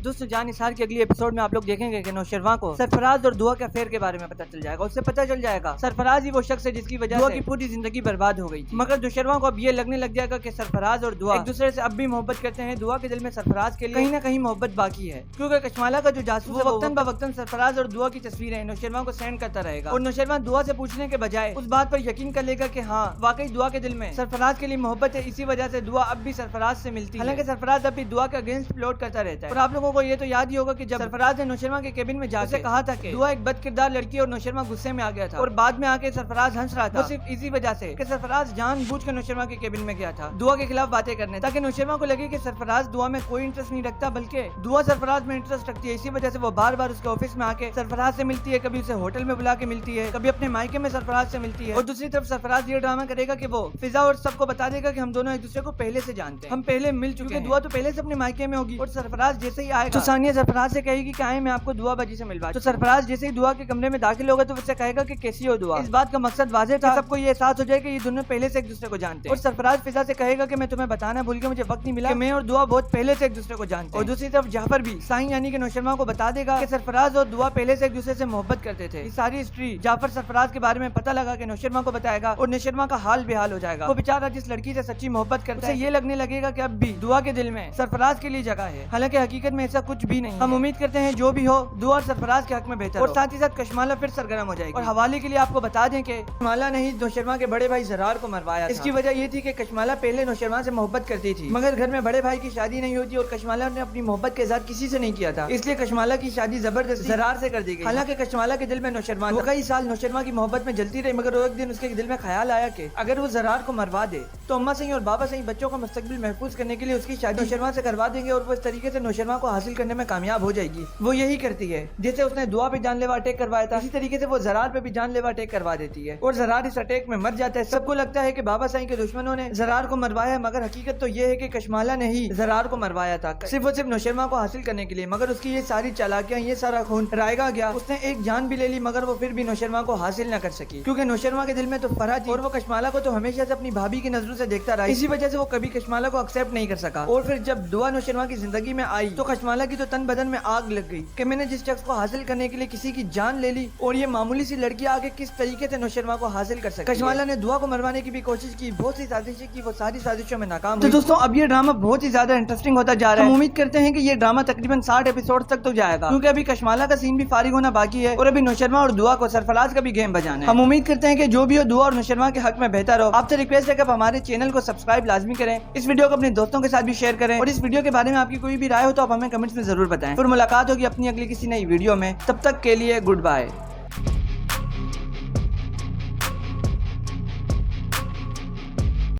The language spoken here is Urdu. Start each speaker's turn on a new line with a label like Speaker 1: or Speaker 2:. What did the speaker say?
Speaker 1: دوستو جان نثار کی اگلی ایپیسوڈ میں آپ لوگ دیکھیں گے کہ نوشرواں کو سرفراز اور دعا کے افیئر کے بارے میں پتہ چل جائے گا. اس سے پتہ چل جائے گا سرفراز ہی وہ شخص ہے جس کی وجہ سے دعا کی پوری زندگی برباد ہو گئی تھی. مگر نوشرواں کو اب یہ لگنے لگ جائے گا کہ سرفراز اور دعا ایک دوسرے سے اب بھی محبت کرتے ہیں. دعا کے دل میں سرفراز کے لیے کہیں نہ کہیں محبت باقی ہے, کیونکہ کشمالہ کا جو جاسوس ہے وہ وقتاً بوقتاً سرفراز اور دعا کی تصویریں نوشرواں کو سینڈ کرتا رہے گا, اور نوشرواں دعا سے پوچھنے کے بجائے اس بات پر یقین کر لے گا کہ ہاں واقعی دعا کے دل میں سرفراز کے لیے محبت ہے. اسی وجہ سے دعا اب بھی سرفراز سے ملتی ہے, حالانکہ سرفراز اب بھی دعا کے اگینسٹ پلاٹ کرتا رہتا ہے. اور آپ لوگوں کو یہ تو یاد ہی ہوگا کہ جب سرفراز نے نوشرواں کے کیبن میں جا کے کہا تھا کہ دعا ایک بد کردار لڑکی اور نوشرواں غصے میں آ گیا تھا, اور بعد میں آ کے سرفراز ہنس رہا تھا, وہ صرف اسی وجہ سے کہ سرفراز جان بوجھ کے نوشرواں کے کیبن میں گیا تھا دعا کے خلاف باتیں کرنے, تاکہ نوشرواں کو لگے کہ سرفراز دعا میں کوئی انٹرسٹ نہیں رکھتا بلکہ دعا سرفراز میں انٹرسٹ رکھتی ہے. اسی وجہ سے وہ بار بار اس کے آفس میں آ کے سرفراز سے ملتی ہے, کبھی اسے ہوٹل میں بلا کے ملتی ہے, کبھی اپنے مائکے میں سرفراز سے ملتی ہے. اور دوسری طرف سرفراز یہ ڈرامہ کرے گا کہ وہ فضا اور سب کو بتا دے گا کہ ہم دونوں ایک دوسرے کو پہلے سے جانتے ہیں, ہم پہلے مل چکے ہیں. دعا تو پہلے سے اپنے مائکے میں ہوگی, اور سرفراز جیسے ہی آئے گا تو ثانیہ سرفراز سے کہے گی کہ آئے میں آپ کو دعا باجی سے ملوا. تو سرفراز جیسے ہی دعا کے کمرے میں داخل ہوگا تو اس سے کہے گا کہ کیسی ہو دعا. اس بات کا مقصد واضح تھا, سب کو یہ احساس ہو جائے کہ یہ دونوں پہلے سے ایک دوسرے کو جانتے ہیں. اور سرفراز فضا سے کہے گا کہ میں تمہیں بتانا بھول گیا, مجھے وقت نہیں ملا, کہ میں اور دعا بہت پہلے سے ایک دوسرے کو جانتے ہیں. اور دوسری طرف جعفر بھی سائن یعنی کہ نوشرواں کو بتا دے گا کہ سرفراز اور دعا پہلے سے ایک دوسرے سے محبت کرتے تھے. یہ ساری ہسٹری جعفر سرفراز کے بارے میں پتہ لگا کہ نوشرواں کو بتائے گا, اور نوشرواں کا حال بے حال ہو جائے گا. وہ بیچارہ جس لڑکی سے سچی محبت کرتا ہے, اسے یہ لگنے لگے گا کہ اب بھی دعا کے دل میں سرفراز کے لیے جگہ ہے, حالانکہ حقیقت میں ایسا کچھ بھی نہیں. ہم امید کرتے ہیں جو بھی ہو دعا اور سرفراز کے حق میں بہتر ہو, اور ساتھ ہی ساتھ کشمالہ پھر سرگرم ہو جائے گی. اور حوالے کے لیے آپ کو بتا دیں کہ کشمالہ نے ہی نوشرواں کے بڑے بھائی زرار کو مروایا تھا. اس کی وجہ یہ تھی کہ کشمالہ پہلے نوشرواں سے محبت کرتی تھی, مگر گھر میں بڑے بھائی کی شادی نہیں ہوتی, اور کشمالہ نے اپنی محبت کا اظہار کسی سے نہیں کیا تھا, اس لیے کشمالہ کی شادی زبردستی زرار سے کر دی گئی. حالانکہ کشمالہ کے دل میں نوشرواں وہ کئی سال نوشرواں کی محبت میں جلتی رہی, مگر ایک دن اس کے دل میں خیال آیا کہ اگر وہ زرار کو مروا دے تو اماں سے اور بابا سے بچوں کا مستقبل محفوظ کرنے کے لیے اس کی شادی نوشرواں سے کروا دیں گے, اور وہ اس طریقے سے نوشرواں کو حاصل کرنے میں کامیاب ہو جائے گی. وہ یہی کرتی ہے, جیسے اس نے دعا پہ جان لیوا اٹیک کروایا تھا, اسی طریقے سے وہ زرار پہ بھی جان لیوا اٹیک کروا دیتی ہے, اور زرار اس اٹیک میں مر جاتا ہے. سب کو لگتا ہے کہ بابا سائیں کے دشمنوں نے زرار کو مروایا ہے, مگر حقیقت تو یہ ہے کہ کشمالہ نے ہی زرار کو مروایا تھا, صرف اور صرف نوشرواں کو حاصل کرنے کے لیے. مگر اس کی یہ ساری چالاکیاں, یہ سارا خون رائگا گیا, اس نے ایک جان بھی لے لی, مگر وہ پھر بھی نوشرواں کو حاصل نہ کر سکی, کیونکہ نوشرواں کے دل میں تو فرح تھی, اور وہ کشمالہ کو تو ہمیشہ سے اپنی بھابھی کی نظروں سے دیکھتا رہا. اسی وجہ سے وہ کبھی کشمالہ کو ایکسپٹ نہیں کر سکا. اور پھر جب دعا نوشرواں کی زندگی میں آئی تو کشمالہ کی تو تن بدن میں آگ لگ گئی کہ میں نے جس شخص کو حاصل کرنے کے لیے کسی کی جان لے لی, اور یہ معمولی سی لڑکی آگے کس طریقے سے نوشرواں کو حاصل کر سکتی. کشمالہ نے دعا کو مروانے کی بھی کوشش کی, بہت سی سازشیں کی, وہ ساری سازشوں میں ناکام ہوئی. تو دوستوں اب یہ ڈرامہ بہت ہی زیادہ انٹرسٹنگ ہوتا جا رہا ہے. ہم امید کرتے ہیں کہ یہ ڈرامہ تقریباً 60 ایپیسوڈ تک تو جائے گا, کیونکہ ابھی کشمالہ کا سین بھی فارغ ہونا باقی ہے, اور ابھی نوشرواں اور دعا کو سرفراز کا بھی گیم بجانا ہے. ہم امید کرتے ہیں کہ جو بھی ہو دعا اور نوشرواں کے حق میں بہتر ہو. آپ سے ریکویسٹ ہے کہ آپ ہمارے چینل کو سبسکرائب لازمی کریں, اس ویڈیو کو اپنے دوستوں کے ساتھ بھی شیئر کریں, اور اس ویڈیو کے بارے میں آپ کی کوئی بھی رائے ہو تو آپ ہمیں کمنٹس میں ضرور بتائیں. پھر ملاقات ہوگی اپنی اگلی کسی نئی ویڈیو میں, تب تک کے لیے گڈ بائے.